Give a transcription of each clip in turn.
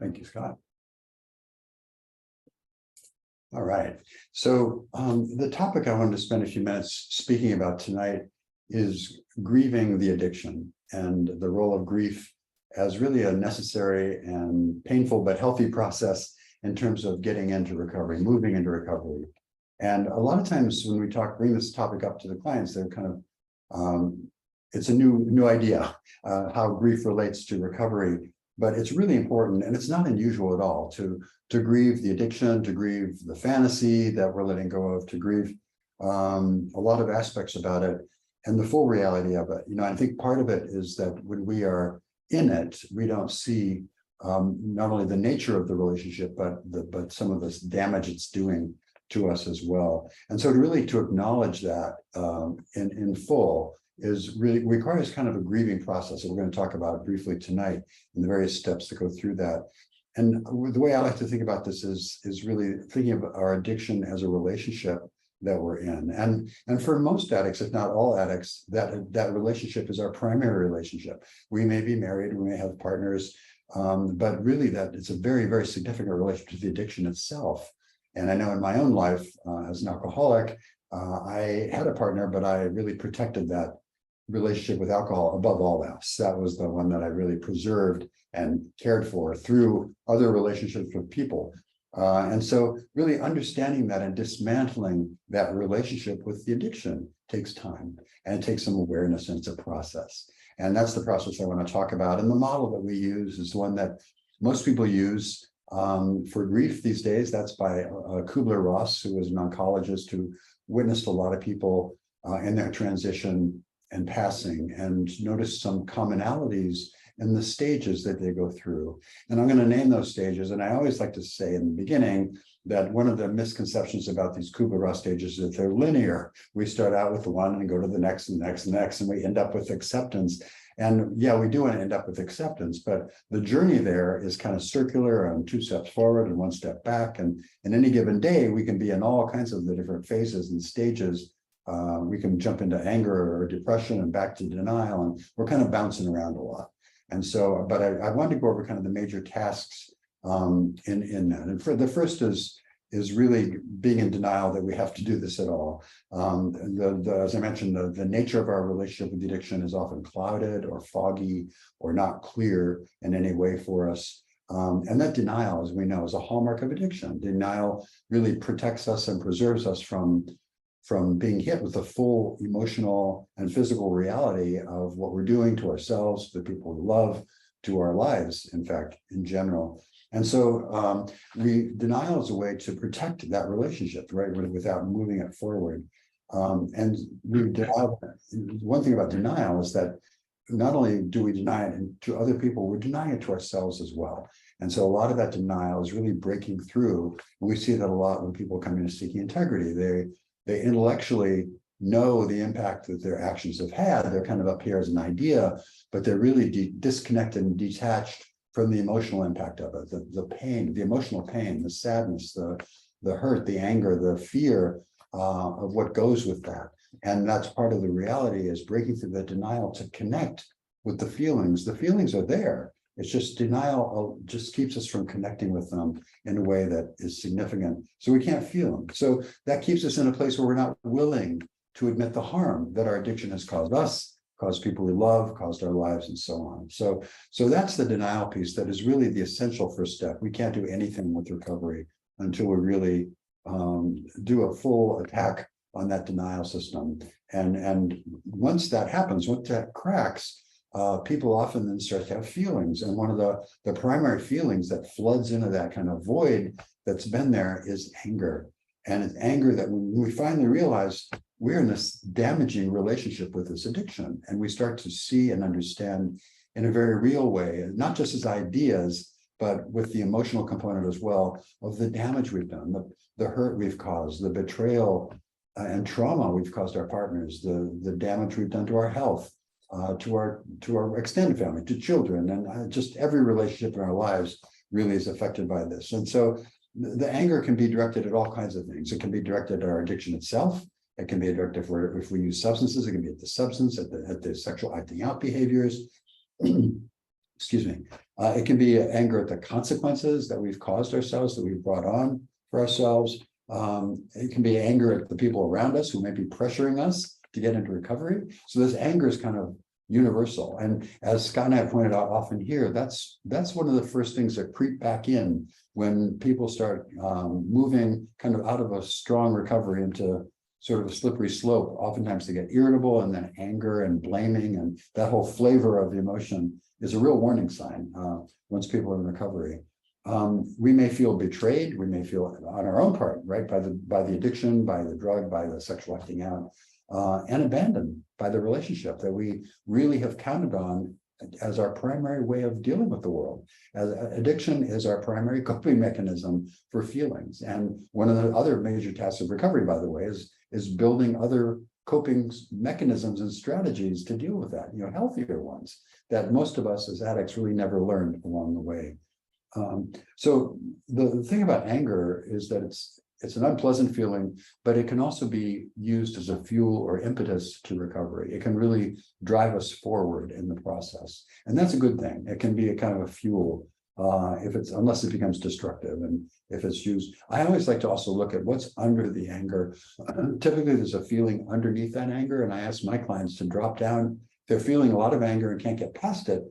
Thank you, Scott. All right. So the topic I wanted to spend a few minutes speaking about tonight is grieving the addiction and the role of grief as really a necessary and painful but healthy process in terms of getting into recovery, moving into recovery. And a lot of times when we bring this topic up to the clients, they're kind of, it's a new idea, how grief relates to recovery. But it's really important, and it's not unusual at all to grieve the addiction, to grieve the fantasy that we're letting go of, to grieve a lot of aspects about it and the full reality of it. I think part of it is that when we are in it, we don't see not only the nature of the relationship, but some of this damage it's doing to us as well. And so to acknowledge that in full is really requires kind of a grieving process that we're going to talk about briefly tonight and the various steps that go through that. And the way I like to think about this is really thinking of our addiction as a relationship that we're in. And for most addicts, if not all addicts, that relationship is our primary relationship. We may be married, we may have partners, but really that it's a very, very significant relationship to the addiction itself. And I know in my own life as an alcoholic, I had a partner, but I really protected that relationship with alcohol above all else. That was the one that I really preserved and cared for through other relationships with people. And so really understanding that and dismantling that relationship with the addiction takes time, and it takes some awareness, and it's a process. And that's the process I want to talk about. And the model that we use is one that most people use for grief these days. That's by Kubler-Ross, who was an oncologist who witnessed a lot of people in their transition and passing, and noticed some commonalities in the stages that they go through. And I'm going to name those stages. And I always like to say in the beginning that one of the misconceptions about these Kubler-Ross stages is that they're linear. We start out with the one and go to the next and next and next, and we end up with acceptance. And yeah, we do want to end up with acceptance, but the journey there is kind of circular, and 2 steps forward and 1 step back. And in any given day, we can be in all kinds of the different phases and stages. We can jump into anger or depression and back to denial, and we're kind of bouncing around a lot. And so, but I wanted to go over kind of the major tasks in that. And for the first is really being in denial that we have to do this at all. As I mentioned, the nature of our relationship with the addiction is often clouded or foggy or not clear in any way for us. And that denial, as we know, is a hallmark of addiction. Denial really protects us and preserves us from being hit with the full emotional and physical reality of what we're doing to ourselves, to the people we love, to our lives, in fact, in general. And so denial is a way to protect that relationship, right, without moving it forward. And one thing about denial is that not only do we deny it to other people, we're denying it to ourselves as well. And so a lot of that denial is really breaking through. And we see that a lot when people come into seeking integrity. They intellectually know the impact that their actions have had. They're kind of up here as an idea, but they're really disconnected and detached from the emotional impact of it, the pain, the emotional pain, the sadness, the hurt, the anger, the fear of what goes with that. And that's part of the reality, is breaking through the denial to connect with the feelings. The feelings are there. It's just denial just keeps us from connecting with them in a way that is significant. So we can't feel them. So that keeps us in a place where we're not willing to admit the harm that our addiction has caused us, caused people we love, caused our lives, and so on. So that's the denial piece that is really the essential first step. We can't do anything with recovery until we really do a full attack on that denial system. And once that happens, once that cracks, people often then start to have feelings. And one of the primary feelings that floods into that kind of void that's been there is anger. And it's anger that when we finally realize we're in this damaging relationship with this addiction, and we start to see and understand in a very real way, not just as ideas, but with the emotional component as well, of the damage we've done, the hurt we've caused, the betrayal and trauma we've caused our partners, the damage we've done to our health, to our extended family, to children, and just every relationship in our lives really is affected by this. And so the anger can be directed at all kinds of things. It can be directed at our addiction itself. It can be directed if we use substances. It can be at the substance, at the sexual acting out behaviors. excuse me, it can be anger at the consequences that we've caused ourselves, that we've brought on for ourselves. It can be anger at the people around us who may be pressuring us to get into recovery. So this anger is kind of universal. And as Scott and I have pointed out often here, that's one of the first things that creep back in when people start moving kind of out of a strong recovery into sort of a slippery slope. Oftentimes they get irritable, and then anger and blaming, and that whole flavor of the emotion is a real warning sign once people are in recovery. We may feel betrayed. We may feel on our own part, right, by the addiction, by the drug, by the sexual acting out, and abandoned by the relationship that we really have counted on as our primary way of dealing with the world. As addiction is our primary coping mechanism for feelings. And one of the other major tasks of recovery, by the way, is building other coping mechanisms and strategies to deal with that, healthier ones that most of us as addicts really never learned along the way. So the thing about anger is that it's an unpleasant feeling, but it can also be used as a fuel or impetus to recovery. It can really drive us forward in the process. And that's a good thing. It can be a kind of a fuel unless it becomes destructive. And if it's used, I always like to also look at what's under the anger. Typically there's a feeling underneath that anger. And I ask my clients to drop down. If they're feeling a lot of anger and can't get past it,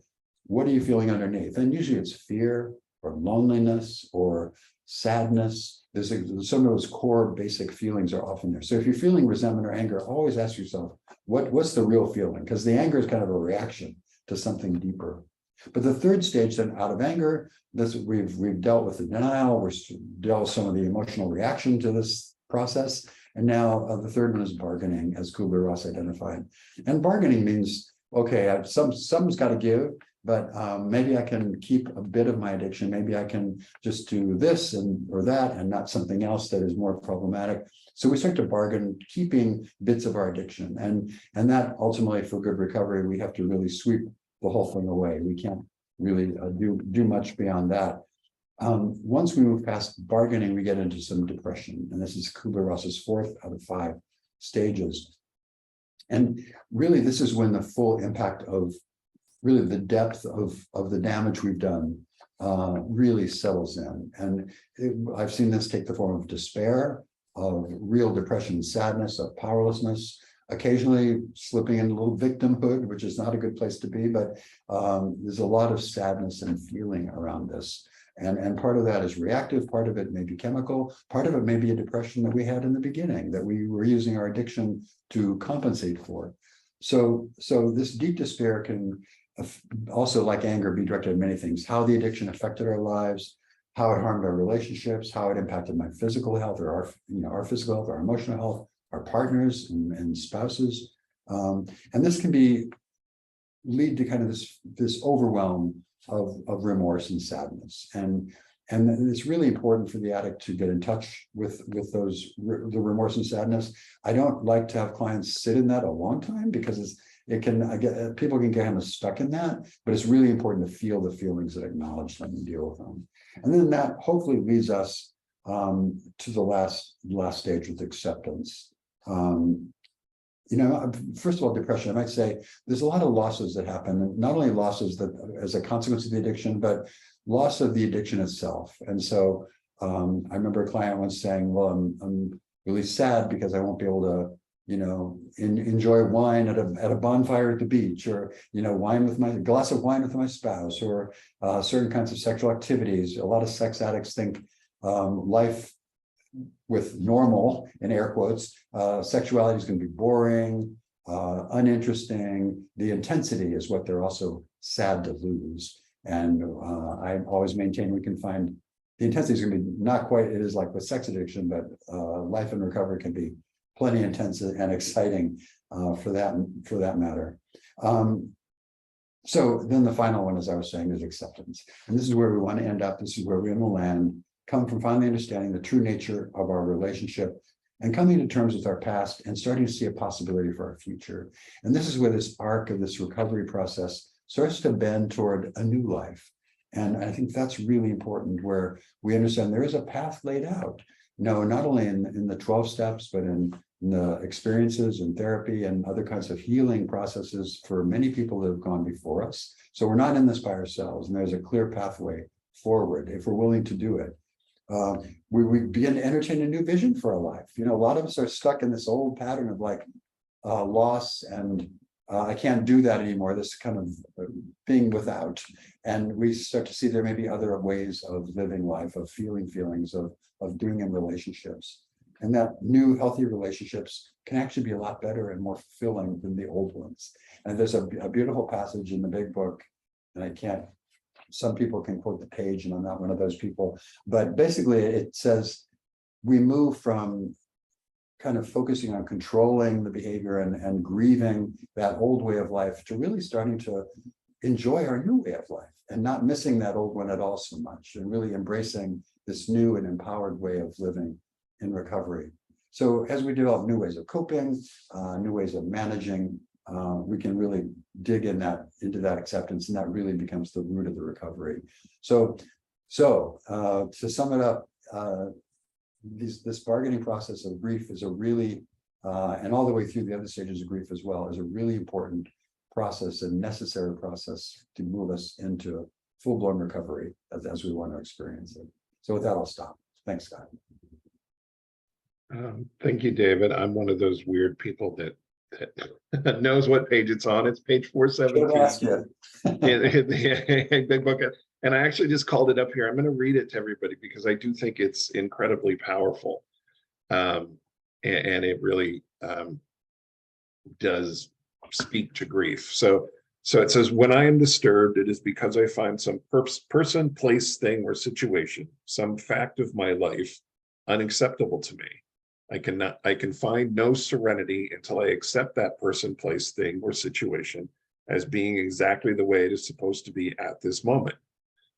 what are you feeling underneath? And usually it's fear or loneliness or sadness. Some of those core basic feelings are often there. So if you're feeling resentment or anger, always ask yourself, what's the real feeling? Because the anger is kind of a reaction to something deeper. But the third stage, then, out of anger, we've dealt with the denial, we've dealt with some of the emotional reaction to this process. And now the third one is bargaining, as Kubler-Ross identified. And bargaining means, okay, something's got to give, but maybe I can keep a bit of my addiction. Maybe I can just do this or that and not something else that is more problematic. So we start to bargain, keeping bits of our addiction. And that ultimately, for good recovery, we have to really sweep the whole thing away. We can't really do much beyond that. Once we move past bargaining, we get into some depression. And this is Kubler-Ross's 4th out of 5 stages. And really, this is when the full impact of really the depth of the damage we've done really settles in. And I've seen this take the form of despair, of real depression and sadness, of powerlessness, occasionally slipping into a little victimhood, which is not a good place to be, but there's a lot of sadness and feeling around this. And part of that is reactive, part of it may be chemical, part of it may be a depression that we had in the beginning that we were using our addiction to compensate for. So this deep despair can also, like anger, be directed at many things: how the addiction affected our lives, how it harmed our relationships, how it impacted my physical health, or our physical health, our emotional health, our partners and spouses. And this can lead to kind of this overwhelm of remorse and sadness. And it's really important for the addict to get in touch with the remorse and sadness. I don't like to have clients sit in that a long time, because people can get kind of stuck in that, but it's really important to feel the feelings and acknowledge them and deal with them. And then that hopefully leads us to the last stage with acceptance. First of all, depression, I might say there's a lot of losses that happen, not only losses that as a consequence of the addiction, but loss of the addiction itself. And so I remember a client once saying, well, I'm really sad because I won't be able to enjoy wine at a bonfire at the beach, or glass of wine with my spouse, or certain kinds of sexual activities. A lot of sex addicts think life with normal, in air quotes, sexuality is going to be boring, uninteresting. The intensity is what they're also sad to lose. And I always maintain we can find the intensity is going to be not quite, it is like with sex addiction, but life in recovery can be plenty intense and exciting for that matter. So then the final one, as I was saying, is acceptance. And this is where we want to end up. This is where we're going to land, come from finally understanding the true nature of our relationship and coming to terms with our past and starting to see a possibility for our future. And this is where this arc of this recovery process starts to bend toward a new life. And I think that's really important, where we understand there is a path laid out, not only in the 12 steps, but in the experiences and therapy and other kinds of healing processes for many people that have gone before us. So we're not in this by ourselves, and there's a clear pathway forward if we're willing to do it. We begin to entertain a new vision for our life. You know, a lot of us are stuck in this old pattern of like loss and I can't do that anymore, this kind of being without. And we start to see there may be other ways of living life, of feeling feelings, of being in relationships. And that new healthy relationships can actually be a lot better and more fulfilling than the old ones. And there's a beautiful passage in the big book, and I can't, some people can quote the page and I'm not one of those people, but basically it says we move from kind of focusing on controlling the behavior and grieving that old way of life to really starting to enjoy our new way of life and not missing that old one at all so much, and really embracing this new and empowered way of living in recovery. So as we develop new ways of coping, new ways of managing, we can really dig into that acceptance, and that really becomes the root of the recovery. So to sum it up, this bargaining process of grief is a really, and all the way through the other stages of grief as well, is a really important process and necessary process to move us into full-blown recovery as we want to experience it. So with that, I'll stop. Thanks, Scott. Thank you, David. I'm one of those weird people that knows what page it's on. It's page 417 in the big book. And I actually just called it up here. I'm going to read it to everybody because I do think it's incredibly powerful. And it really does speak to grief. So it says, when I am disturbed, it is because I find some person, place, thing, or situation, some fact of my life unacceptable to me. I can find no serenity until I accept that person, place, thing, or situation as being exactly the way it is supposed to be at this moment.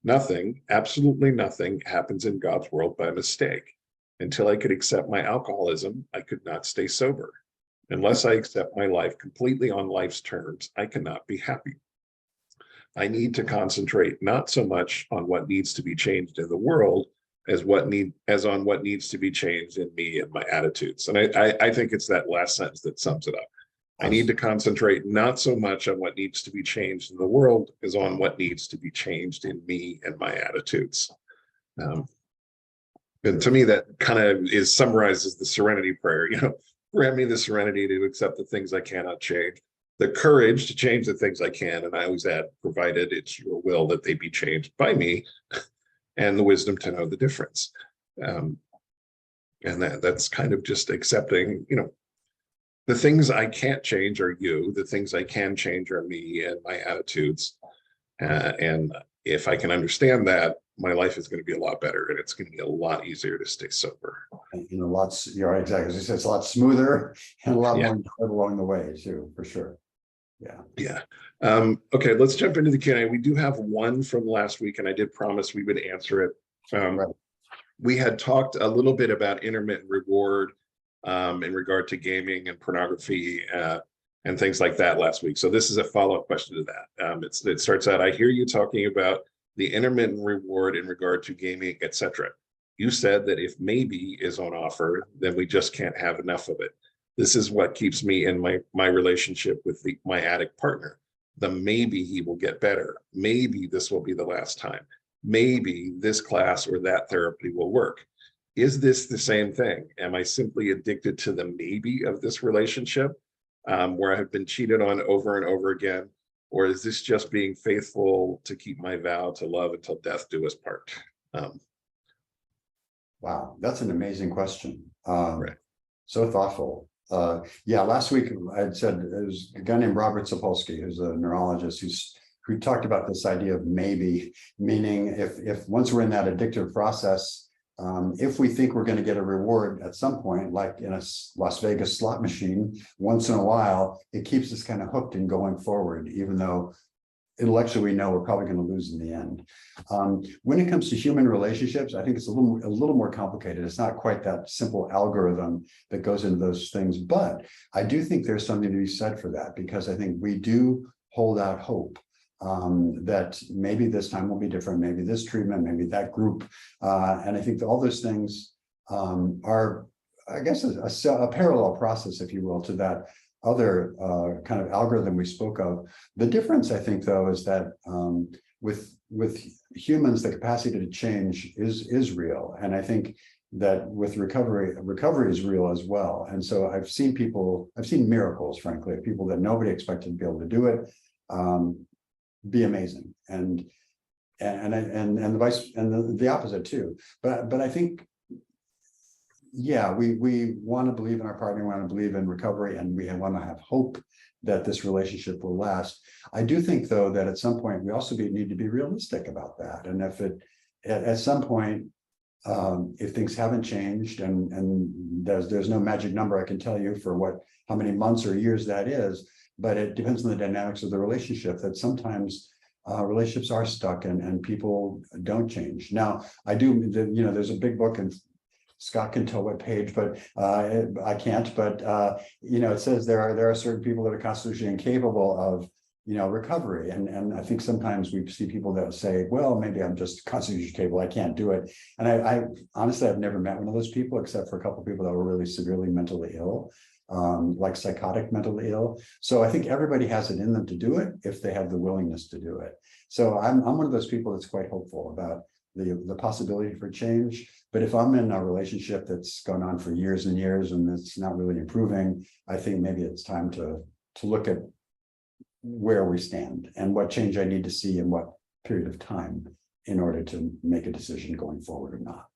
Nothing, absolutely nothing, happens in God's world by mistake. Until I could accept my alcoholism, I could not stay sober. Unless I accept my life completely on life's terms, I cannot be happy. I need to concentrate not so much on what needs to be changed in the world as on what needs to be changed in me and my attitudes. And I think it's that last sentence that sums it up. I need to concentrate not so much on what needs to be changed in the world as on what needs to be changed in me and my attitudes. And to me, that kind of summarizes the serenity prayer. You know, grant me the serenity to accept the things I cannot change, the courage to change the things I can, and I always add, provided it's your will that they be changed by me, and the wisdom to know the difference. And that's kind of just accepting, you know, the things I can't change are you, the things I can change are me and my attitudes. And if I can understand that, my life is going to be a lot better, and it's going to be a lot easier to stay sober. And you're right, exactly. As you said, it's a lot smoother and a lot more along the way too, for sure. Yeah. Okay, let's jump into the Q&A. We do have one from last week, and I did promise we would answer it. Right. We had talked a little bit about intermittent reward in regard to gaming and pornography and things like that last week. So this is a follow-up question to that. It starts out, I hear you talking about the intermittent reward in regard to gaming, etc. You said that if maybe is on offer, then we just can't have enough of it. This is what keeps me in my relationship with my addict partner. The maybe he will get better. Maybe this will be the last time. Maybe this class or that therapy will work. Is this the same thing? Am I simply addicted to the maybe of this relationship where I have been cheated on over and over again? Or is this just being faithful to keep my vow to love until death do us part? Wow, that's an amazing question. Right. So thoughtful. Yeah, last week I had said there's a guy named Robert Sapolsky, who's a neurologist, who talked about this idea of maybe, meaning if once we're in that addictive process, if we think we're going to get a reward at some point, like in a Las Vegas slot machine, once in a while, it keeps us kind of hooked and going forward, even though intellectually we know we're probably going to lose in the end. When it comes to human relationships, I think it's a little more complicated. It's not quite that simple algorithm that goes into those things, but I do think there's something to be said for that, because I think we do hold out hope that maybe this time will be different, maybe this treatment, maybe that group. And I think that all those things are I guess, a parallel process, if you will, to that other kind of algorithm we spoke of. The difference, I think, though, is that with humans, the capacity to change is real, and I think that with recovery is real as well. And so I've seen miracles, frankly, of people that nobody expected to be able to do it, be amazing, and the vice and the opposite too. But I think, yeah, we want to believe in our partner, we want to believe in recovery, and we want to have hope that this relationship will last. I do think, though, that at some point we also need to be realistic about that. And if at some point, if things haven't changed, and there's no magic number I can tell you for how many months or years that is, but it depends on the dynamics of the relationship, that sometimes relationships are stuck and people don't change. Now, there's a big book, and Scott can tell what page, but I can't. But it says there are certain people that are constitutionally incapable of recovery, and I think sometimes we see people that say, well, maybe I'm just constitutionally capable, I can't do it. And I honestly, I've never met one of those people, except for a couple of people that were really severely mentally ill, like psychotic mentally ill. So I think everybody has it in them to do it if they have the willingness to do it. So I'm one of those people that's quite hopeful about the possibility for change. But if I'm in a relationship that's gone on for years and years and it's not really improving, I think maybe it's time to look at where we stand and what change I need to see in what period of time in order to make a decision going forward or not.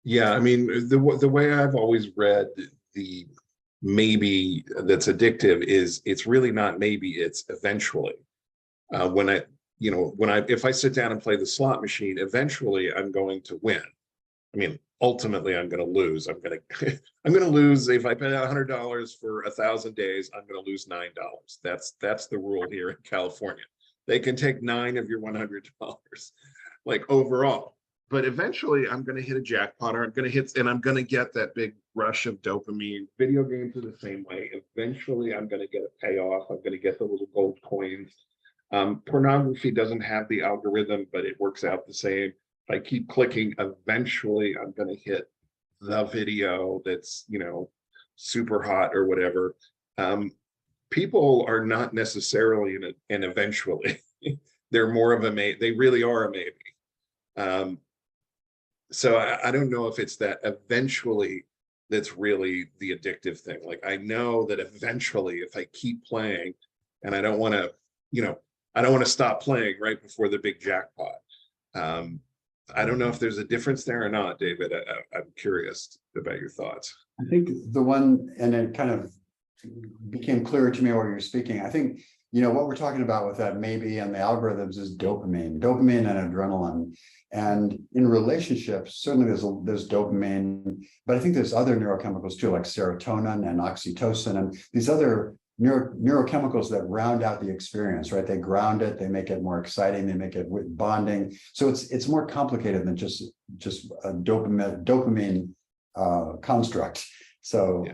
Yeah, I mean, the way I've always read the maybe that's addictive is it's really not maybe, it's eventually. If I sit down and play the slot machine, eventually I'm going to win. I mean, ultimately I'm going to lose. I'm going to lose. If I pay $100 for 1,000 days, I'm going to lose $9. That's the rule here in California. They can take $9 of your $100, like overall. But eventually I'm going to hit a jackpot, or I'm going to get that big rush of dopamine. Video games are the same way. Eventually I'm going to get a payoff. I'm going to get the little gold coins. Pornography doesn't have the algorithm, but it works out the same. If I keep clicking, eventually I'm going to hit the video that's, super hot or whatever. People are not necessarily an eventually. They're more of a maybe. They really are a maybe. So I don't know if it's that eventually that's really the addictive thing. Like, I know that eventually if I keep playing, and I don't want to stop playing right before the big jackpot. I don't know if there's a difference there or not, David. I'm curious about your thoughts. I think the one, and it kind of became clearer to me while you're speaking. I think, what we're talking about with that maybe and the algorithms is dopamine and adrenaline. And in relationships, certainly there's dopamine, but I think there's other neurochemicals too, like serotonin and oxytocin and these other neurochemicals that round out the experience, right? They ground it, they make it more exciting, they make it with bonding. So it's more complicated than just a dopamine construct. So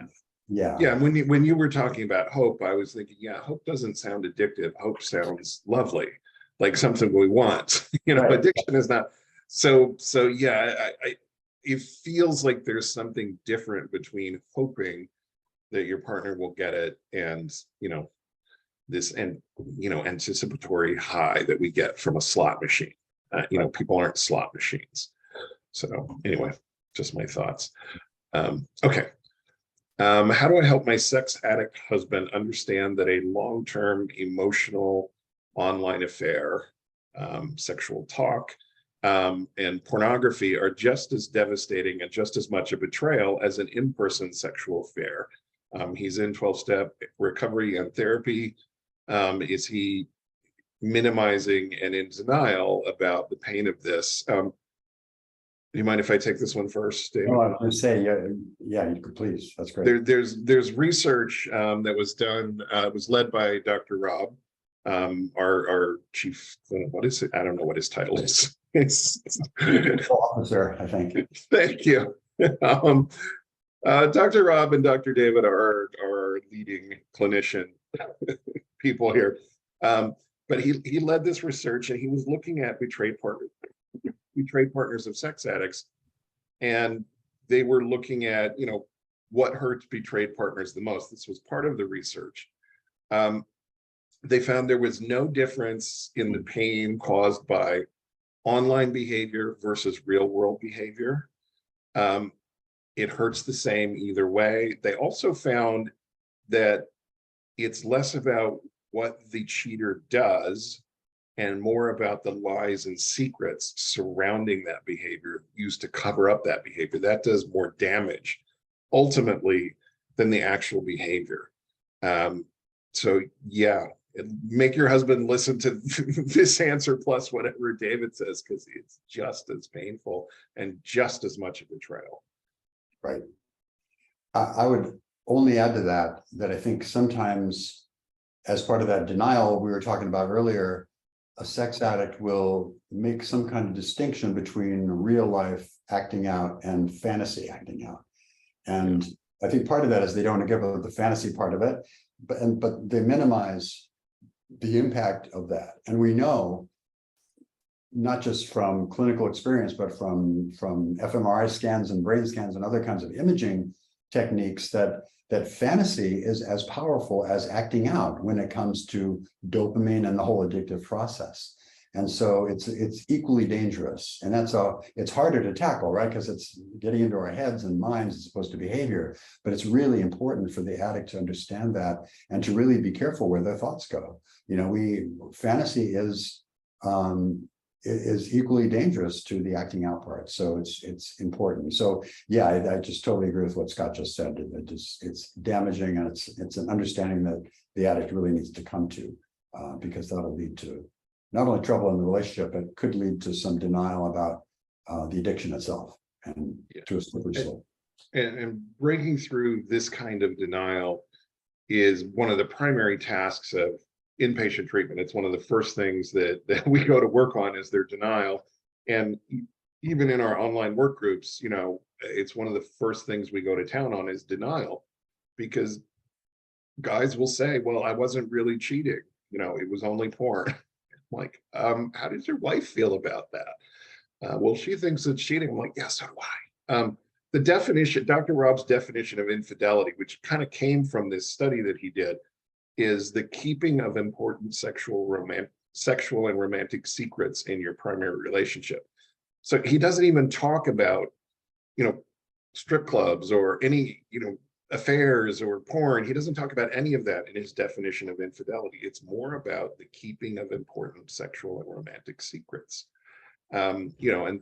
yeah. When you were talking about hope, I was thinking, hope doesn't sound addictive. Hope sounds lovely, like something we want. Right. Addiction is not. So yeah, it feels like there's something different between hoping that your partner will get it and this anticipatory high that we get from a slot machine. People aren't slot machines. So anyway, just my thoughts. Okay. How do I help my sex addict husband understand that a long-term emotional online affair, sexual talk, and pornography are just as devastating and just as much a betrayal as an in-person sexual affair? He's in 12-step recovery and therapy. Is he minimizing and in denial about the pain of this? Do you mind if I take this one first, David? Oh, I was going to say, yeah, you could please. That's great. There's research that was done. It was led by Dr. Rob, our chief. What is it? I don't know what his title is. It's officer, I think. Thank you. Dr. Rob and Dr. David are our leading clinician people here. But he led this research, and he was looking at betrayed partners of sex addicts. And they were looking at, what hurts betrayed partners the most. This was part of the research. They found there was no difference in the pain caused by online behavior versus real world behavior. It hurts the same either way. They also found that it's less about what the cheater does and more about the lies and secrets surrounding that behavior used to cover up that behavior. That does more damage ultimately than the actual behavior. So yeah, make your husband listen to this answer plus whatever David says, because it's just as painful and just as much a betrayal. Right. I would only add to that I think sometimes as part of that denial we were talking about earlier, a sex addict will make some kind of distinction between real life acting out and fantasy acting out. And I think part of that is they don't want to give up the fantasy part of it, but they minimize the impact of that. And we know, not just from clinical experience, but from fMRI scans and brain scans and other kinds of imaging techniques, that fantasy is as powerful as acting out when it comes to dopamine and the whole addictive process. And so it's equally dangerous. And it's harder to tackle, right? Because it's getting into our heads and minds as opposed to behavior. But it's really important for the addict to understand that and to really be careful where their thoughts go. Fantasy is equally dangerous to the acting out part. So it's important. So yeah, I just totally agree with what Scott just said. It's damaging, and it's an understanding that the addict really needs to come to, because that'll lead to not only trouble in the relationship, but could lead to some denial about the addiction itself and to a slippery slope. And breaking through this kind of denial is one of the primary tasks of inpatient treatment. It's one of the first things that we go to work on is their denial. And even in our online work groups, it's one of the first things we go to town on is denial, because guys will say, well, I wasn't really cheating, it was only porn. Like, how does your wife feel about that? Well, she thinks it's cheating. I'm like, yeah, so do I. The definition, Dr. Rob's definition of infidelity, which kind of came from this study that he did, is the keeping of important sexual and romantic secrets in your primary relationship. So he doesn't even talk about, strip clubs or any, affairs or porn. He doesn't talk about any of that in his definition of infidelity. It's more about the keeping of important sexual and romantic secrets, and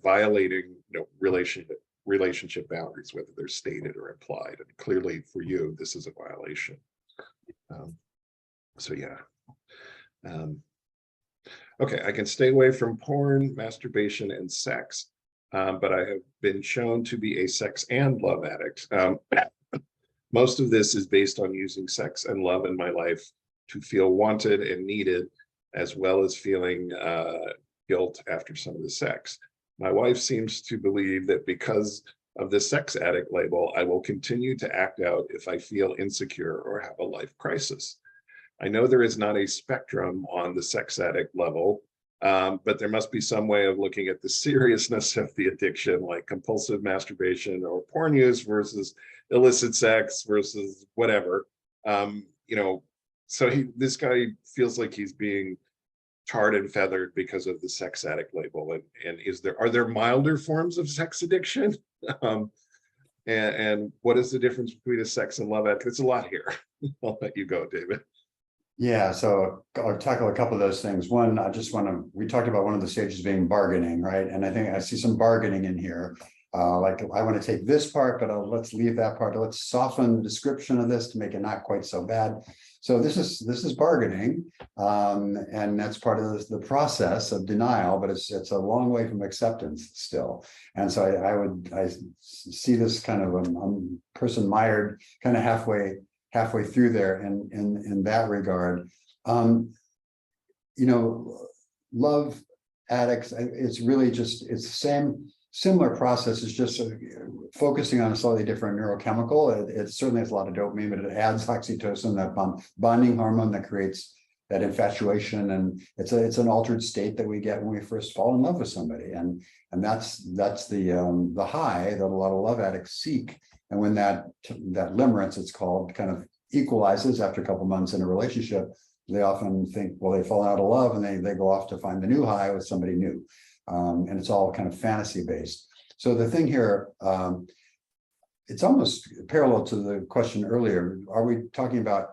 violating, relationship boundaries, whether they're stated or implied. And clearly for you, this is a violation. So yeah. Okay, I can stay away from porn, masturbation, and sex, but I have been shown to be a sex and love addict. Most of this is based on using sex and love in my life to feel wanted and needed, as well as feeling guilt after some of the sex. My wife seems to believe that because of the sex addict label, I will continue to act out if I feel insecure or have a life crisis. I know there is not a spectrum on the sex addict level, but there must be some way of looking at the seriousness of the addiction, like compulsive masturbation or porn use versus illicit sex versus whatever. So this guy feels like he's being tarred and feathered because of the sex addict label. And are there milder forms of sex addiction? And what is the difference between a sex and love addict? It's a lot here. I'll let you go, David. Yeah, so I'll tackle a couple of those things. One, we talked about one of the stages being bargaining, right? And I think I see some bargaining in here. Like, I want to take this part, but let's leave that part. Let's soften the description of this to make it not quite so bad. So this is bargaining, and that's part of the process of denial, but it's a long way from acceptance still. And so I see this kind of a person mired kind of halfway through there in that regard. Love addicts, it's really just, it's the same similar process. It's just focusing on a slightly different neurochemical. It certainly has a lot of dopamine, but it adds oxytocin, that bonding hormone that creates that infatuation, and it's an altered state that we get when we first fall in love with somebody, and that's the high that a lot of love addicts seek. And when that limerence, it's called, kind of equalizes after a couple months in a relationship, they often think, well, they fall out of love and they go off to find the new high with somebody new, and it's all kind of fantasy based. So the thing here, it's almost parallel to the question earlier. Are we talking about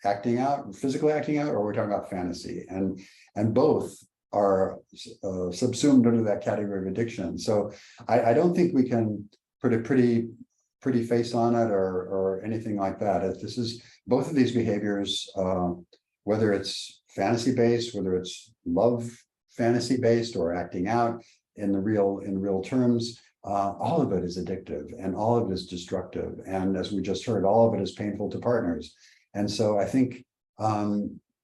acting out, physically acting out, or are we talking about fantasy? And both are subsumed under that category of addiction. So I don't think we can put a pretty face on it or anything like that. This is both of these behaviors, whether it's fantasy based, whether it's love fantasy based, or acting out in real terms. All of it is addictive, and all of it is destructive. And as we just heard, all of it is painful to partners. And so I think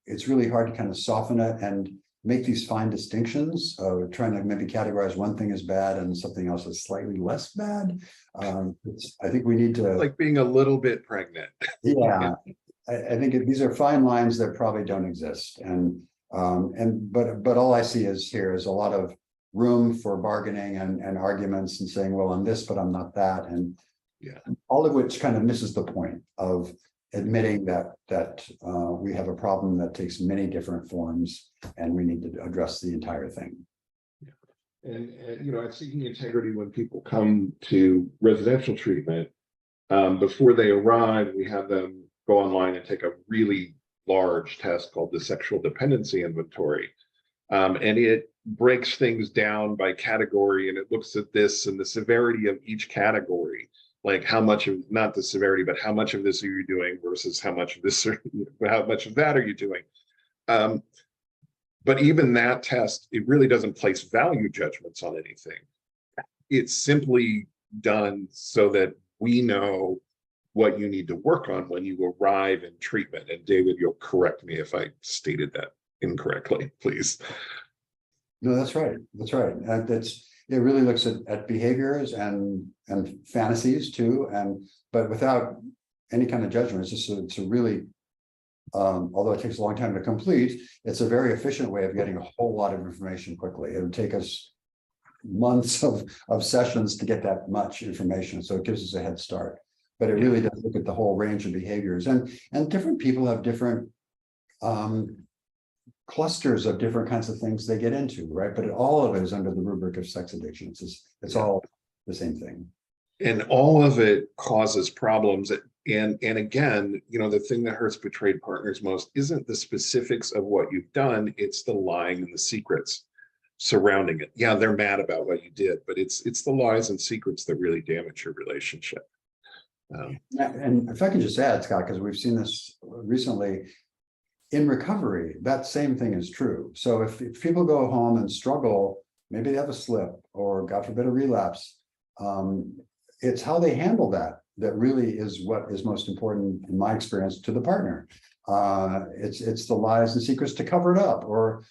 it's really hard to kind of soften it and make these fine distinctions, trying to maybe categorize one thing as bad and something else as slightly less bad. I think we need to, like being a little bit pregnant. Yeah, I think these are fine lines that probably don't exist. But all I see is a lot of room for bargaining and arguments and saying, well, I'm this, but I'm not that. And yeah, all of which kind of misses the point of admitting that we have a problem that takes many different forms, and we need to address the entire thing. Yeah. And at Seeking Integrity, when people come to residential treatment, before they arrive, we have them go online and take a really large test called the Sexual Dependency Inventory. And it breaks things down by category, and it looks at this and the severity of each category, like how much of, not the severity, but how much of this are you doing versus how much of this or how much of that are you doing. But even that test, it really doesn't place value judgments on anything. It's simply done so that we know what you need to work on when you arrive in treatment. And David, you'll correct me if I stated that incorrectly, please. No, that's right. That's right. It really looks at behaviors and fantasies too, but without any kind of judgment. It's a really, although it takes a long time to complete, it's a very efficient way of getting a whole lot of information quickly. It would take us months of sessions to get that much information, so it gives us a head start. But it really does look at the whole range of behaviors, and different people have different clusters of different kinds of things they get into, right? But all of it is under the rubric of sex addictions. It's all the same thing. And all of it causes problems. And again, the thing that hurts betrayed partners most isn't the specifics of what you've done, it's the lying and the secrets surrounding it. Yeah, they're mad about what you did, but it's the lies and secrets that really damage your relationship. And if I can just add, Scott, because we've seen this recently, in recovery, that same thing is true. So if people go home and struggle, maybe they have a slip or God forbid a relapse, it's how they handle that really is what is most important in my experience to the partner. It's the lies and secrets to cover it up, or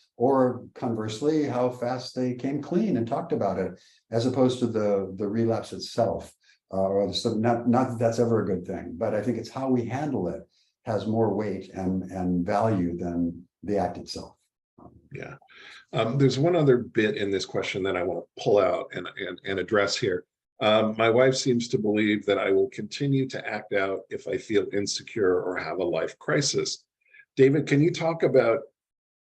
conversely, how fast they came clean and talked about it, as opposed to the relapse itself. Not that that's ever a good thing, but I think it's how we handle it has more weight and value than the act itself. Yeah. There's one other bit in this question that I want to pull out and address here. My wife seems to believe that I will continue to act out if I feel insecure or have a life crisis. David, can you talk about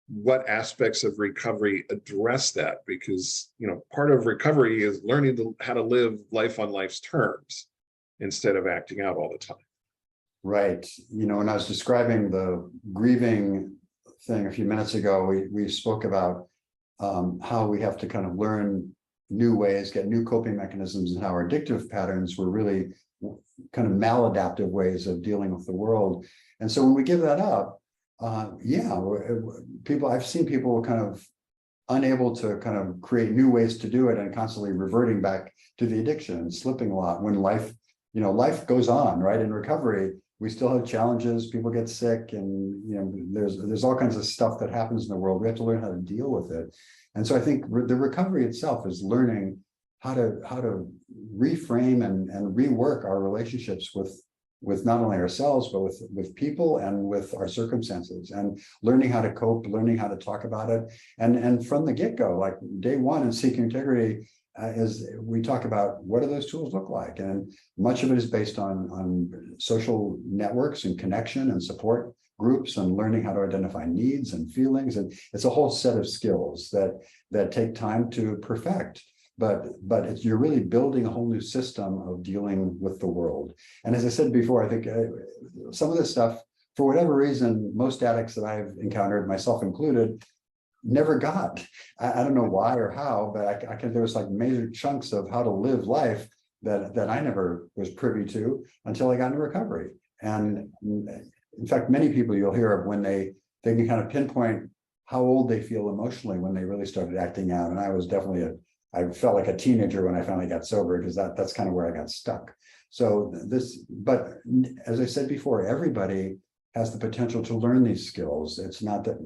what aspects of recovery address that? Because, part of recovery is learning how to live life on life's terms instead of acting out all the time. Right. When I was describing the grieving thing a few minutes ago, we spoke about how we have to kind of learn new ways, get new coping mechanisms, and how our addictive patterns were really kind of maladaptive ways of dealing with the world. And so when we give that up, I've seen people kind of unable to kind of create new ways to do it and constantly reverting back to the addiction, slipping a lot when life goes on, right? In recovery, we still have challenges, people get sick, and there's all kinds of stuff that happens in the world. We have to learn how to deal with it. And so I think the recovery itself is learning how to reframe and rework our relationships with with not only ourselves, but with people and with our circumstances, and learning how to cope, learning how to talk about it. And from the get-go, like day one in Seeking Integrity, is we talk about what do those tools look like, and much of it is based on social networks and connection and support groups, and learning how to identify needs and feelings. And it's a whole set of skills that take time to perfect. But you're really building a whole new system of dealing with the world. And as I said before, I think some of this stuff, for whatever reason, most addicts that I've encountered, myself included, never got. I don't know why or how, but I can, there was like major chunks of how to live life that I never was privy to until I got into recovery. And in fact, many people you'll hear of when they can kind of pinpoint how old they feel emotionally when they really started acting out. And I was definitely I felt like a teenager when I finally got sober, because that's kind of where I got stuck. So but as I said before, everybody has the potential to learn these skills. It's not that,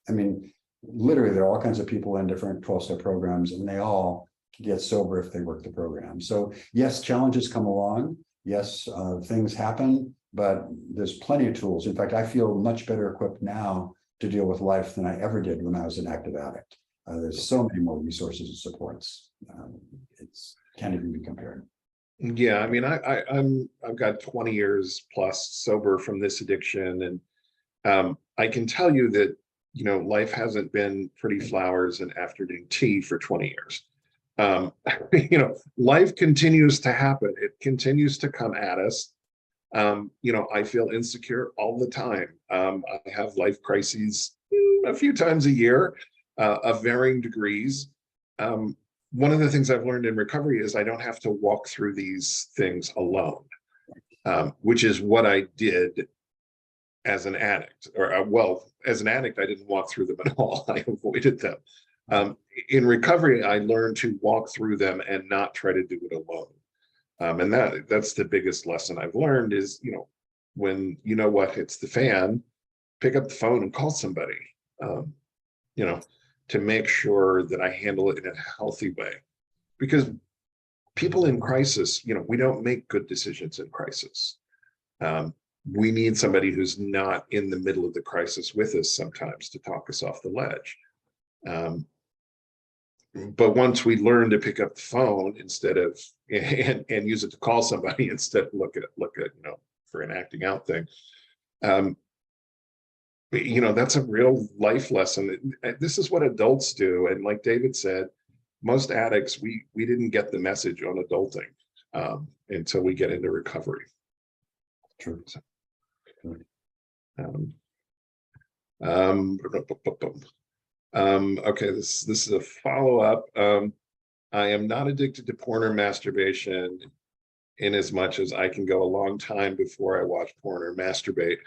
I mean, literally there are all kinds of people in different 12-step programs, and they all get sober if they work the program. So yes, challenges come along. Yes, things happen, but there's plenty of tools. In fact, I feel much better equipped now to deal with life than I ever did when I was an active addict. There's so many more resources and supports. It's can't even be compared. Yeah, I mean, I've got 20 years plus sober from this addiction, and I can tell you that, you know, life hasn't been pretty flowers and afternoon tea for 20 years. You know, life continues to happen. It continues to come at us. You know, I feel insecure all the time. I have life crises a few times a year. Of varying degrees. One of the things I've learned in recovery is I don't have to walk through these things alone, which is what I did as an addict. Or well, as an addict, I didn't walk through them at all. I avoided them. In recovery, I learned to walk through them and not try to do it alone. And that's the biggest lesson I've learned is, you know, when you know what hits the fan, pick up the phone and call somebody. You know, to make sure that I handle it in a healthy way, because people in crisis, you know, we don't make good decisions in crisis. We need somebody who's not in the middle of the crisis with us sometimes to talk us off the ledge. But once we learn to pick up the phone instead of and use it to call somebody instead of look at you know, for an acting out thing. You know, that's a real life lesson. This is what adults do. And like David said, most addicts, we didn't get the message on adulting until we get into recovery. True. Okay, this is a follow-up. I am not addicted to porn or masturbation in as much as I can go a long time before I watch porn or masturbate,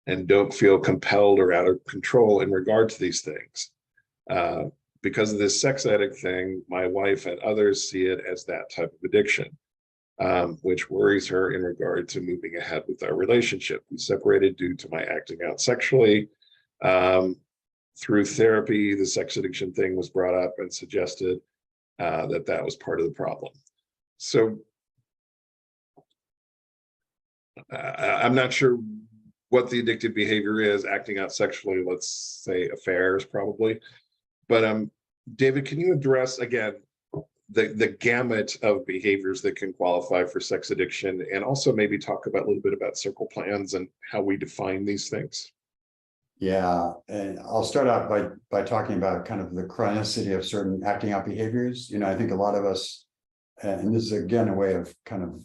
and don't feel compelled or out of control in regard to these things. Because of this sex addict thing, my wife and others see it as that type of addiction, which worries her in regard to moving ahead with our relationship. We separated due to my acting out sexually. Through therapy, the sex addiction thing was brought up and suggested that was part of the problem. So I'm not sure what the addictive behavior is. Acting out sexually, let's say affairs probably. But David, can you address again the gamut of behaviors that can qualify for sex addiction, and also maybe talk about a little bit about circle plans and how we define these things? Yeah, and I'll start out by talking about kind of the chronicity of certain acting out behaviors. You know, I think a lot of us, and this is again a way of kind of a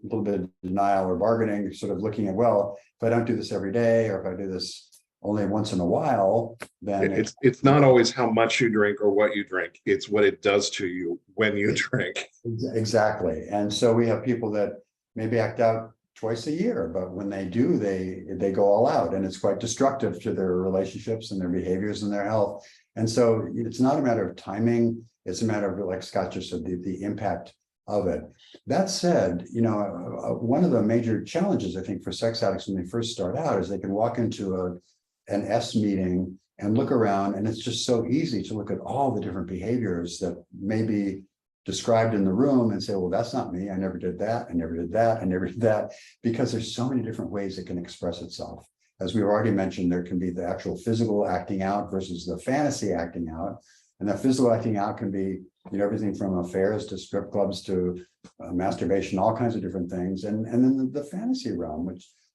little bit of denial or bargaining, sort of looking at, well, if I don't do this every day, or if I do this only once in a while, then it's not always how much you drink or what you drink, it's what it does to you when you drink. Exactly. And so we have people that maybe act out twice a year, but when they do, they go all out, and it's quite destructive to their relationships and their behaviors and their health. And so it's not a matter of timing, it's a matter of, like Scott just said, the impact of it. That said, you know, one of the major challenges I think for sex addicts when they first start out is they can walk into an S meeting and look around, and it's just so easy to look at all the different behaviors that maybe described in the room and say, well, that's not me. I never did that. I never did that. I never did that, because there's so many different ways it can express itself. As we've already mentioned, there can be the actual physical acting out versus the fantasy acting out. And that physical acting out can be, everything from affairs to strip clubs to masturbation, all kinds of different things. And then the fantasy realm,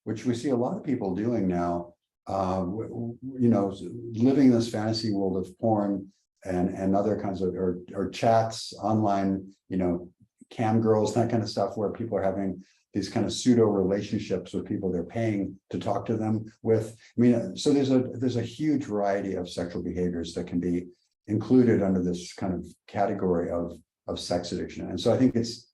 which we see a lot of people doing now, living this fantasy world of porn and other kinds of, or chats online, cam girls, that kind of stuff, where people are having these kind of pseudo relationships with people they're paying to talk to them with. I mean, so there's a huge variety of sexual behaviors that can be included under this kind of category of sex addiction. And so I think there's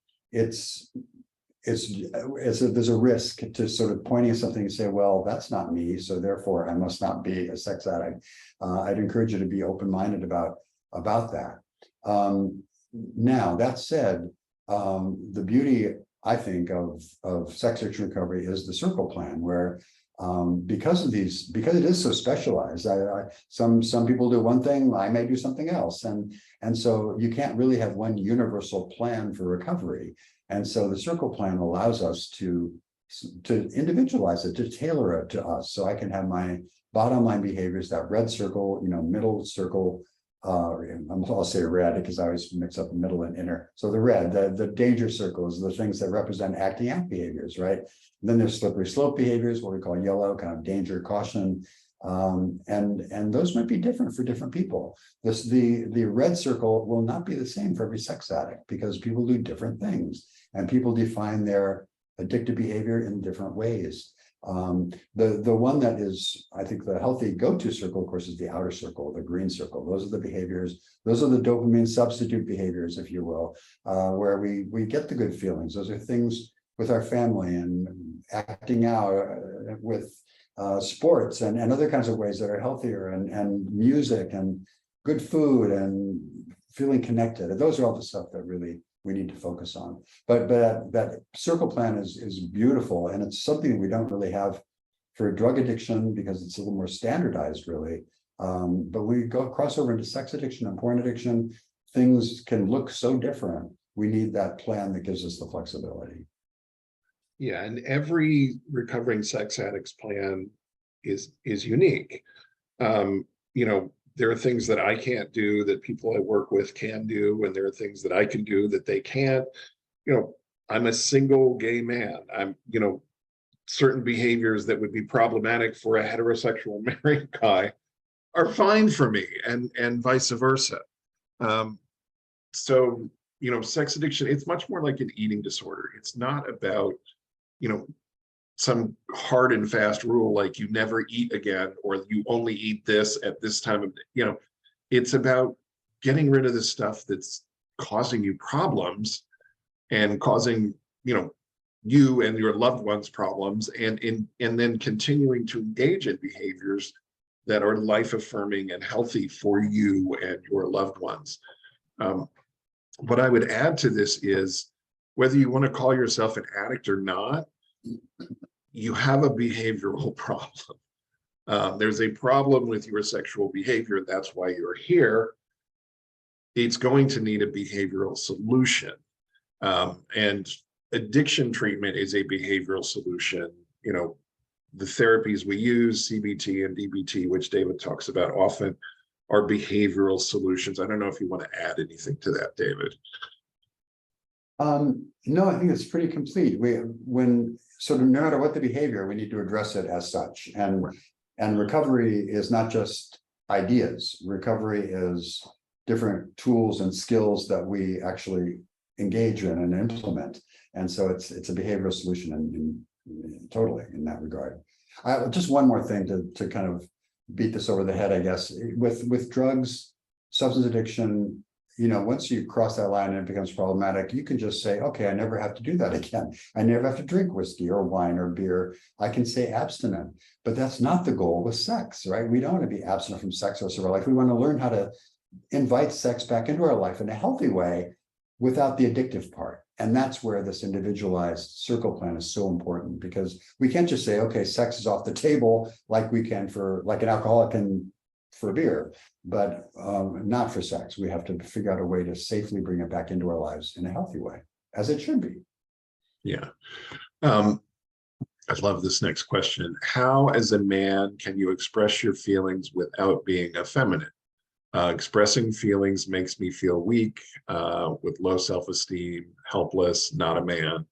a risk to sort of pointing at something and say, well, that's not me, so therefore I must not be a sex addict. I'd encourage you to be open-minded about that. Now, that said, the beauty, I think, of sex addiction recovery is the circle plan, where because it is so specialized, some people do one thing, I may do something else, and so you can't really have one universal plan for recovery. And so the circle plan allows us to individualize it, to tailor it to us. So I can have my bottom line behaviors, that red circle, middle circle, I'll say red because I always mix up middle and inner. So the red, the danger circles, the things that represent acting out behaviors, right? And then there's slippery slope behaviors, what we call yellow, kind of danger, caution. And those might be different for different people. The red circle will not be the same for every sex addict, because people do different things and people define their addictive behavior in different ways. The one that is, I think, the healthy go-to circle, of course, is the outer circle, the green circle. Those are the behaviors, those are the dopamine substitute behaviors, if you will, where we get the good feelings. Those are things with our family and acting out with sports and other kinds of ways that are healthier, and music and good food and feeling connected. Those are all the stuff that really we need to focus on. But that circle plan is beautiful, and it's something we don't really have for drug addiction because it's a little more standardized, really. But we cross over into sex addiction and porn addiction, things can look so different. We need that plan that gives us the flexibility. Yeah, and every recovering sex addict's plan is unique. There are things that I can't do that people I work with can do, and there are things that I can do that they can't. I'm a single gay man. Certain behaviors that would be problematic for a heterosexual married guy are fine for me, and vice versa. So sex addiction, it's much more like an eating disorder. It's not about some hard and fast rule like you never eat again, or you only eat this at this time of day. It's about getting rid of the stuff that's causing you problems and causing you and your loved ones problems, and then continuing to engage in behaviors that are life affirming and healthy for you and your loved ones. What I would add to this is, whether you want to call yourself an addict or not, you have a behavioral problem. There's a problem with your sexual behavior. That's why you're here. It's going to need a behavioral solution. And addiction treatment is a behavioral solution. The therapies we use, CBT and DBT, which David talks about often, are behavioral solutions. I don't know if you want to add anything to that, David. No, I think it's pretty complete. So no matter what the behavior, we need to address it as such. And recovery is not just ideas. Recovery is different tools and skills that we actually engage in and implement. And so it's a behavioral solution in totally in that regard. Just one more thing to kind of beat this over the head, I guess, with drugs, substance addiction. Once you cross that line and it becomes problematic, you can just say, okay, I never have to do that again. I never have to drink whiskey or wine or beer. I can stay abstinent. But that's not the goal with sex, right? We don't want to be abstinent from sex the rest of our life. We want to learn how to invite sex back into our life in a healthy way without the addictive part. And that's where this individualized circle plan is so important, because we can't just say, okay, sex is off the table like we can for, like an alcoholic can for beer, but not for sex. We have to figure out a way to safely bring it back into our lives in a healthy way, as it should be. Yeah. I love this next question. How, as a man, can you express your feelings without being effeminate? Expressing feelings makes me feel weak, with low self-esteem, helpless, not a man.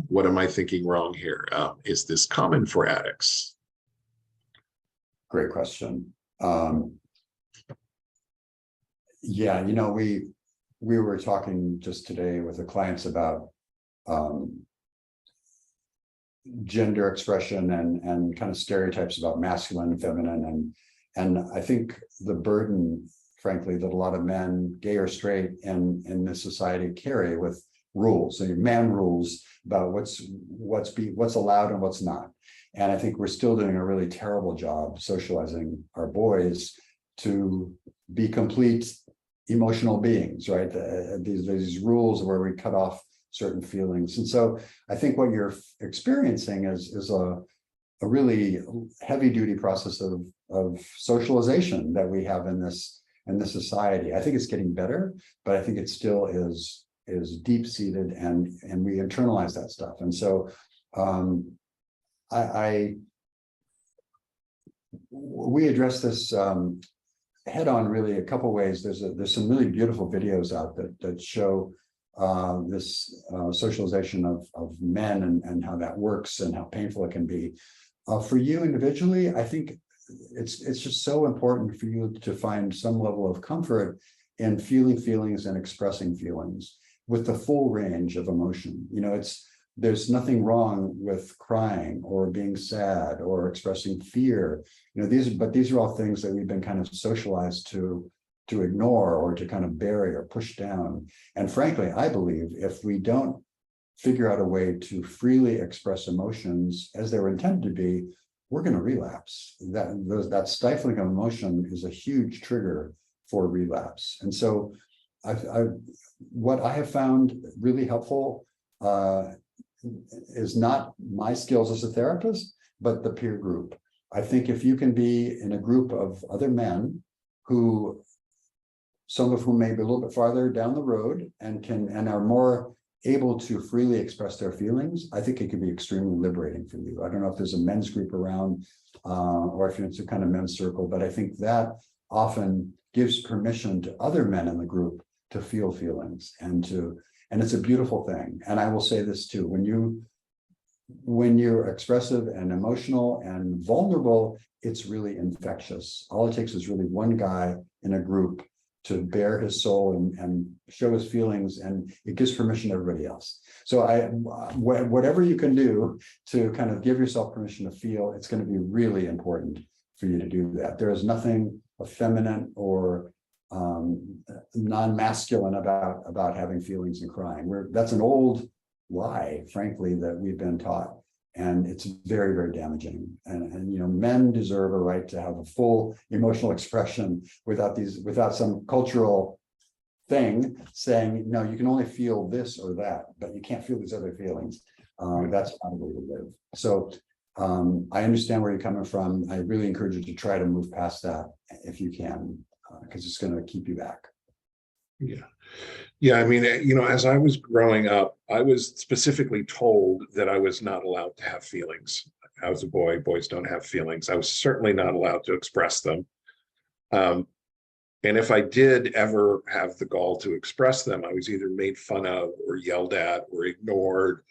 What am I thinking wrong here? Is this common for addicts? Great question. Yeah, we were talking just today with the clients about gender expression and kind of stereotypes about masculine and feminine, and I think the burden, frankly, that a lot of men, gay or straight, in this society carry with rules, so man rules about what's allowed and what's not. And I think we're still doing a really terrible job socializing our boys to be complete emotional beings, right? These rules where we cut off certain feelings. And so I think what you're experiencing is a really heavy duty process of socialization that we have in this society. I think it's getting better, but I think it still is deep seated, and we internalize that stuff. And so we address this head on really a couple ways. There's some really beautiful videos out that show this socialization of men and how that works and how painful it can be. For you individually, I think it's just so important for you to find some level of comfort in feeling feelings and expressing feelings with the full range of emotion. There's nothing wrong with crying or being sad or expressing fear. These are all things that we've been kind of socialized to ignore or to kind of bury or push down. And frankly, I believe if we don't figure out a way to freely express emotions as they were intended to be, we're going to relapse. That stifling of emotion is a huge trigger for relapse. And so what I have found really helpful is not my skills as a therapist, but the peer group. I think if you can be in a group of other men who, some of whom may be a little bit farther down the road and are more able to freely express their feelings, I think it can be extremely liberating for you. I don't know if there's a men's group around or if it's a kind of men's circle, but I think that often gives permission to other men in the group to feel feelings and it's a beautiful thing. And I will say this too, when you're expressive and emotional and vulnerable, it's really infectious. All it takes is really one guy in a group to bare his soul and show his feelings, and it gives permission to everybody else. So whatever you can do to kind of give yourself permission to feel, it's going to be really important for you to do that. There is nothing effeminate or non-masculine about having feelings and crying. That's an old lie, frankly, that we've been taught, and it's very, very damaging. And men deserve a right to have a full emotional expression without some cultural thing saying, no, you can only feel this or that, but you can't feel these other feelings. That's not a way to live. So I understand where you're coming from. I really encourage you to try to move past that if you can, because it's going to keep you back. Yeah. I mean, as I was growing up, I was specifically told that I was not allowed to have feelings. I was a boy. Boys don't have feelings. I was certainly not allowed to express them. And if I did ever have the gall to express them, I was either made fun of or yelled at or ignored,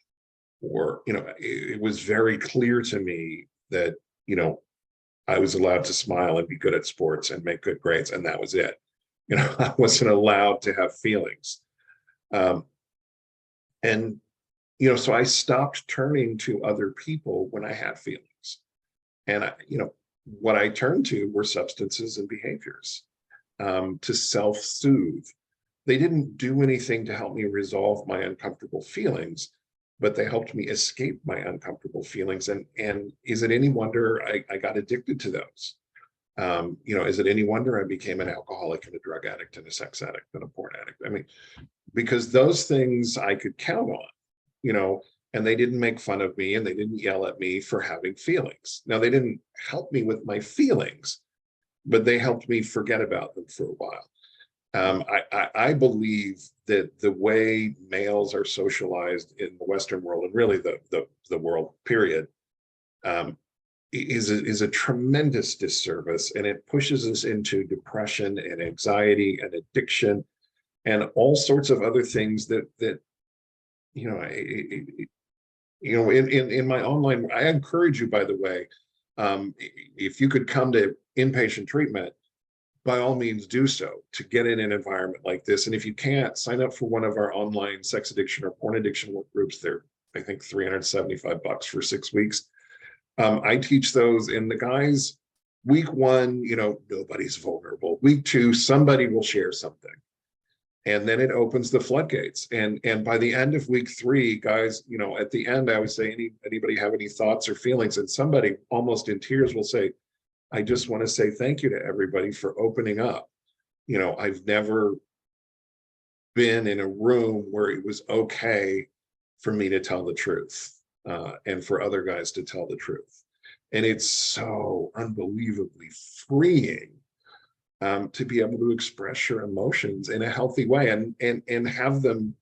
or, it was very clear to me that, I was allowed to smile and be good at sports and make good grades, and that was it. I wasn't allowed to have feelings. And, so I stopped turning to other people when I had feelings. And, what I turned to were substances and behaviors to self-soothe. They didn't do anything to help me resolve my uncomfortable feelings, but they helped me escape my uncomfortable feelings. And is it any wonder I got addicted to those? Is it any wonder I became an alcoholic and a drug addict and a sex addict and a porn addict? I mean, because those things I could count on, and they didn't make fun of me and they didn't yell at me for having feelings. Now, they didn't help me with my feelings, but they helped me forget about them for a while. I believe that the way males are socialized in the Western world, and really the world period, is a tremendous disservice, and it pushes us into depression and anxiety and addiction and all sorts of other things that you know, in my online, I encourage you, by the way, if you could come to inpatient treatment, by all means do so, to get in an environment like this. And if you can't, sign up for one of our online sex addiction or porn addiction work groups. They're, I think, $375 for 6 weeks. I teach those, and the guys, week 1, you know, nobody's vulnerable. Week 2, somebody will share something. And then it opens the floodgates. And by the end of week 3, guys, you know, at the end, I would say, anybody have any thoughts or feelings? And somebody almost in tears will say, I just want to say thank you to everybody for opening up. You know, I've never been in a room where it was okay for me to tell the truth, and for other guys to tell the truth. And it's so unbelievably freeing to be able to express your emotions in a healthy way and have them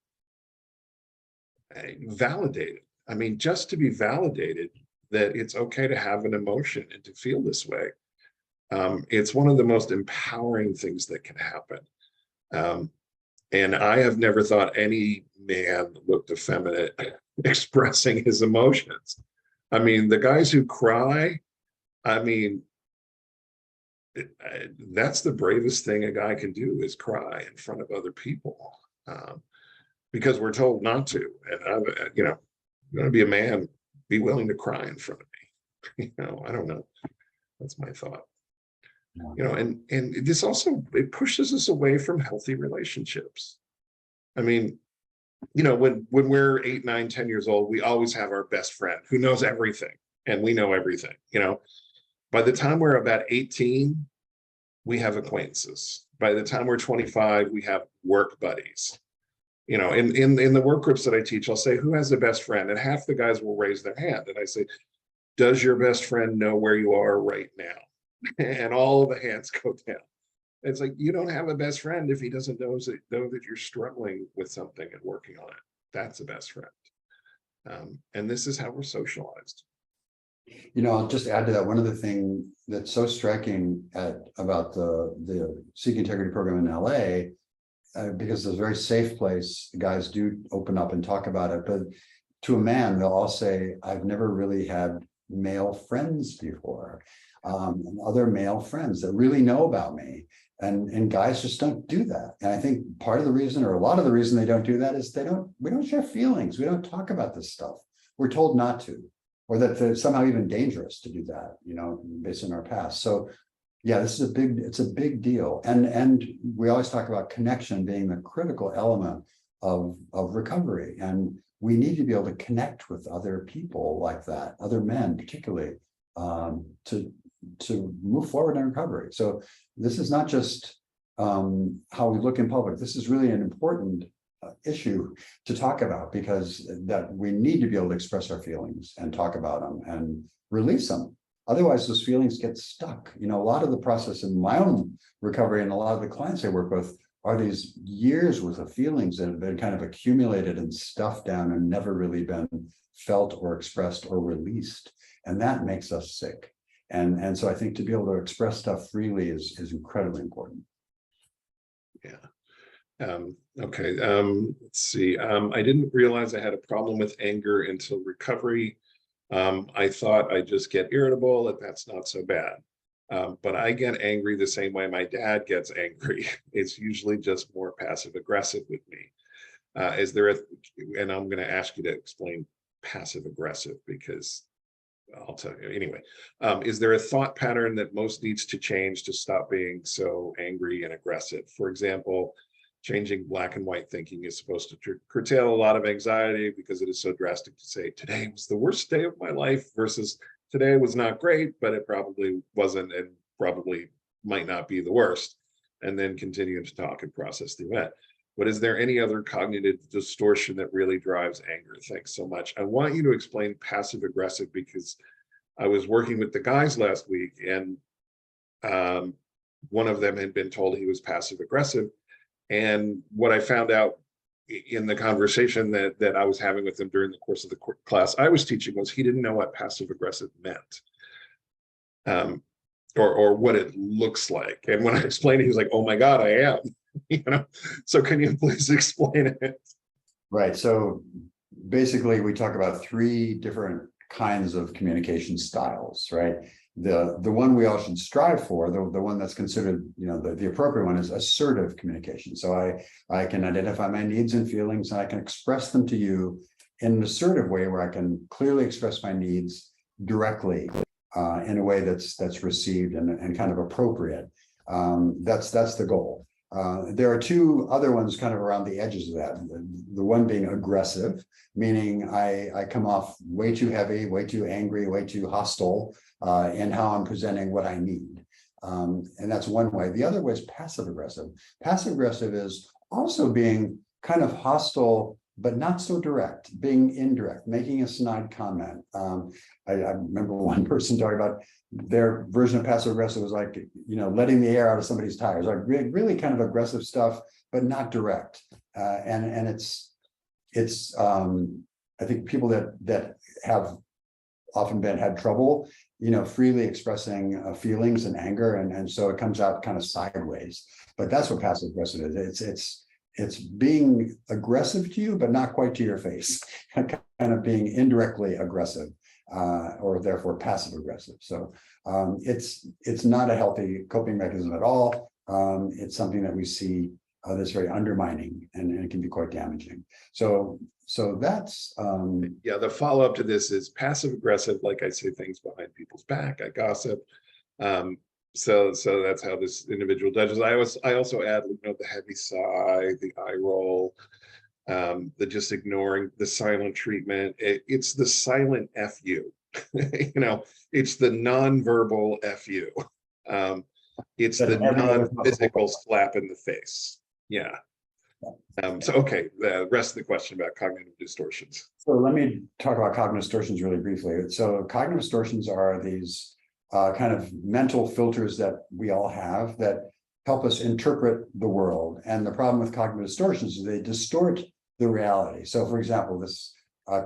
validated. I mean, just to be validated that it's okay to have an emotion and to feel this way. It's one of the most empowering things that can happen. And I have never thought any man looked effeminate expressing his emotions. I mean, the guys who cry, I mean, that's the bravest thing a guy can do, is cry in front of other people, because we're told not to. And you know, you want to be a man, be willing to cry in front of me. You know, I don't know. That's my thought. You know, and this also, it pushes us away from healthy relationships. I mean, you know, when we're 8, 9, 10 years old, we always have our best friend who knows everything, and we know everything. You know, by the time we're about 18, we have acquaintances. By the time we're 25, we have work buddies. You know, in the work groups that I teach, I'll say, who has a best friend? And half the guys will raise their hand. And I say, does your best friend know where you are right now? And all the hands go down. It's like, you don't have a best friend if he doesn't know that you're struggling with something and working on it. That's a best friend. And this is how we're socialized. You know, I'll just add to that. One of the things that's so striking about the Seek Integrity program in LA, because it's a very safe place, guys do open up and talk about it. But to a man, they'll all say, I've never really had male friends before, other male friends that really know about me. And guys just don't do that. And I think part of the reason, or a lot of the reason they don't do that, is we don't share feelings. We don't talk about this stuff. We're told not to, or that it's somehow even dangerous to do that, you know, based on our past. So yeah, it's a big deal. And we always talk about connection being the critical element of recovery. And we need to be able to connect with other people like that, other men particularly, to move forward in recovery. So this is not just how we look in public. This is really an important issue to talk about, because that we need to be able to express our feelings and talk about them and release them. Otherwise, those feelings get stuck. You know, a lot of the process in my own recovery and a lot of the clients I work with are these years worth of feelings that have been kind of accumulated and stuffed down and never really been felt or expressed or released. And that makes us sick. And so I think to be able to express stuff freely is incredibly important. Yeah. Okay. Let's see. I didn't realize I had a problem with anger until recovery. I thought I just get irritable, and that's not so bad. But I get angry the same way my dad gets angry. It's usually just more passive aggressive with me. And I'm going to ask you to explain passive aggressive, because I'll tell you anyway. Is there a thought pattern that most needs to change to stop being so angry and aggressive? For example, changing black and white thinking is supposed to curtail a lot of anxiety, because it is so drastic to say today was the worst day of my life versus today was not great, but it probably wasn't, and probably might not be the worst, and then continue to talk and process the event. But is there any other cognitive distortion that really drives anger? Thanks so much. I want you to explain passive aggressive, because I was working with the guys last week, and one of them had been told he was passive aggressive. And what I found out in the conversation that I was having with him during the course of the class I was teaching was he didn't know what passive aggressive meant, or what it looks like. And when I explained it, he was like, "Oh my God, I am." So can you please explain it? Right. So basically, we talk about three different kinds of communication styles, right? The one we all should strive for, the one that's considered, the appropriate one, is assertive communication. So I can identify my needs and feelings, and I can express them to you in an assertive way where I can clearly express my needs directly, in a way that's received and kind of appropriate. That's the goal. There are two other ones kind of around the edges of that. The one being aggressive, meaning I come off way too heavy, way too angry, way too hostile in how I'm presenting what I need. And that's one way. The other way is passive aggressive. Passive aggressive is also being kind of hostile, but not so direct, being indirect, making a snide comment. I remember one person talking about their version of passive aggressive was like, letting the air out of somebody's tires, like really kind of aggressive stuff, but not direct. And it's I think people that have often had trouble, freely expressing feelings and anger, and so it comes out kind of sideways. But that's what passive aggressive is. It's being aggressive to you, but not quite to your face, kind of being indirectly aggressive, or therefore passive aggressive. So it's not a healthy coping mechanism at all. It's something that we see that's very undermining, and it can be quite damaging. So that's yeah. The follow up to this is passive aggressive. Like, I say things behind people's back. I gossip. So that's how this individual judges. I also add, the heavy sigh, the eye roll, the just ignoring, the silent treatment. It's the silent FU. It's the nonverbal FU. It's the non-physical slap in the face. Yeah. So okay, the rest of the question about cognitive distortions. So let me talk about cognitive distortions really briefly. So cognitive distortions are these kind of mental filters that we all have that help us interpret the world. And the problem with cognitive distortions is they distort the reality. So for example, this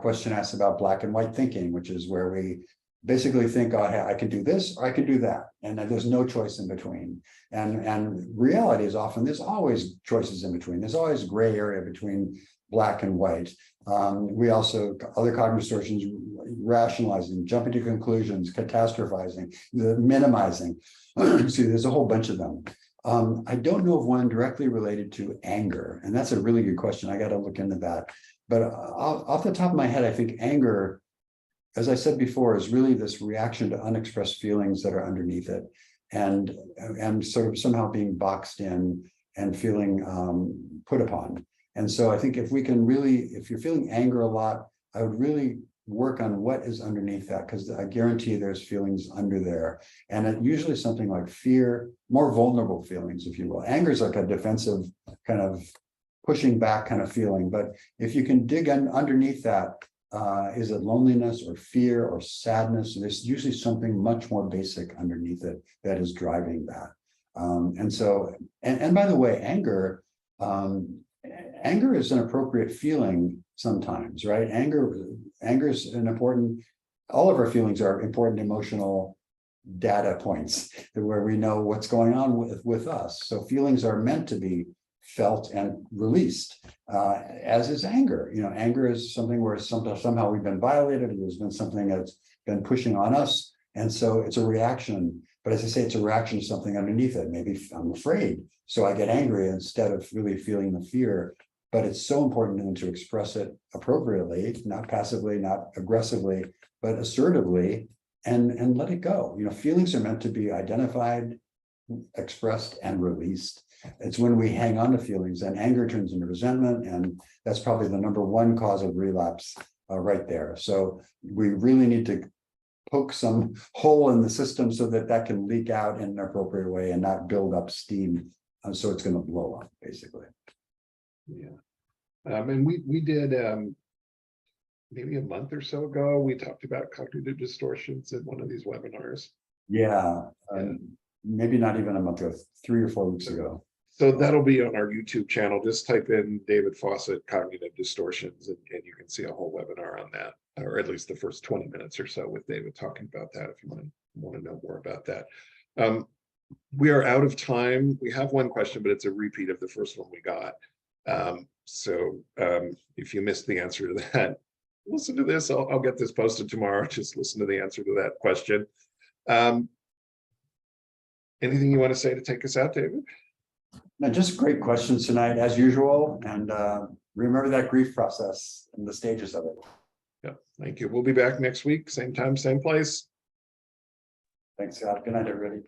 question asks about black and white thinking, which is where we basically think, oh, I can do this or I can do that, and there's no choice in between. And reality is often there's always choices in between. There's always gray area between black and white. We also, other cognitive distortions, rationalizing, jumping to conclusions, catastrophizing, minimizing. See, there's a whole bunch of them. I don't know of one directly related to anger, and that's a really good question. I got to look into that. But off the top of my head, I think anger, as I said before, is really this reaction to unexpressed feelings that are underneath it, and sort of somehow being boxed in and feeling put upon. And so I think if we can really, if you're feeling anger a lot, I would really work on what is underneath that, because I guarantee there's feelings under there. And it usually something like fear, more vulnerable feelings, if you will. Anger is like a defensive kind of pushing back kind of feeling. But if you can dig underneath that, is it loneliness or fear or sadness? There's usually something much more basic underneath it that is driving that. And by the way, anger is an appropriate feeling sometimes, right? Anger is an important, all of our feelings are important emotional data points where we know what's going on with us. So feelings are meant to be felt and released, as is anger. Anger is something where somehow we've been violated, and there's been something that's been pushing on us. And so it's a reaction. But as I say, it's a reaction to something underneath it. Maybe I'm afraid, so I get angry instead of really feeling the fear. But it's so important then to express it appropriately, not passively, not aggressively, but assertively, and let it go. Feelings are meant to be identified, expressed, and released. It's when we hang on to feelings, and anger turns into resentment, and that's probably the number one cause of relapse right there. So we really need to poke some hole in the system so that can leak out in an appropriate way and not build up steam, so it's going to blow up, basically. Yeah. And we did maybe a month or so ago, we talked about cognitive distortions in one of these webinars. Yeah. maybe not even a month ago, 3 or 4 weeks ago. So that'll be on our YouTube channel. Just type in David Fawcett cognitive distortions and you can see a whole webinar on that, or at least the first 20 minutes or so with David talking about that if you want to know more about that. We are out of time. We have one question, but it's a repeat of the first one we got. If you missed the answer to that, listen to this. I'll get this posted tomorrow. Just listen to the answer to that question. Anything you want to say to take us out, David? No, just great questions tonight, as usual. And remember that grief process and the stages of it. Yeah, thank you. We'll be back next week, same time, same place. Thanks, Scott. Good night, everybody.